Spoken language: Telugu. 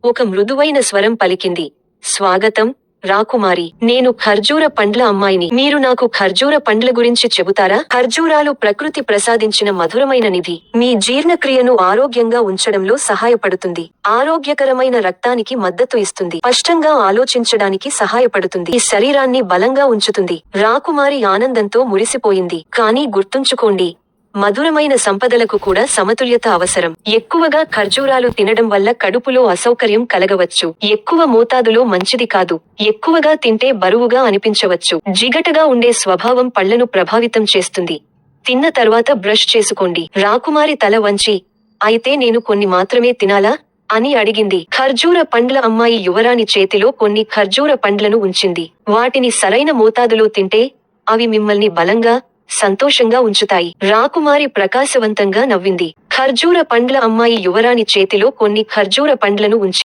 ఒక మృదువైన స్వరం పలికింది. స్వాగతం, రాకుమారి. నేను ఖర్జూర పండ్ల అమ్మాయిని. మీరు నాకు ఖర్జూర పండ్ల గురించి చెబుతారా? ఖర్జూరాలు ప్రకృతి ప్రసాదించిన మధురమైన నిధి. మీ జీర్ణక్రియను ఆరోగ్యంగా ఉంచడంలో సహాయపడుతుంది. ఆరోగ్యకరమైన రక్తానికి మద్దతు ఇస్తుంది. స్పష్టంగా ఆలోచించడానికి సహాయపడుతుంది. ఈ శరీరాన్ని బలంగా ఉంచుతుంది. రాకుమారి ఆనందంతో మురిసిపోయింది. కానీ గుర్తుంచుకోండి, మధురమైన సంపదలకు కూడా సమతుల్యత అవసరం. ఎక్కువగా ఖర్జూరాలు తినడం వల్ల కడుపులో అసౌకర్యం కలగవచ్చు. ఎక్కువ మోతాదులో మంచిది కాదు. ఎక్కువగా తింటే బరువుగా అనిపించవచ్చు. జిగటగా ఉండే స్వభావం పళ్లను ప్రభావితం చేస్తుంది. తిన్న తర్వాత బ్రష్ చేసుకోండి. రాకుమారి తల వంచి, అయితే నేను కొన్ని మాత్రమే తినాలా అని అడిగింది. ఖర్జూర పండ్ల అమ్మాయి యువరాణి చేతిలో కొన్ని ఖర్జూర పండ్లను ఉంచింది. వాటిని సరైన మోతాదులో తింటే అవి మిమ్మల్ని బలంగా, సంతోషంగా ఉంచుతాయి. రాకుమారి ప్రకాశవంతంగా నవ్వింది. ఖర్జూర పండ్ల అమ్మాయి యువరాణి చేతిలో కొన్ని ఖర్జూర పండ్లను ఉంచి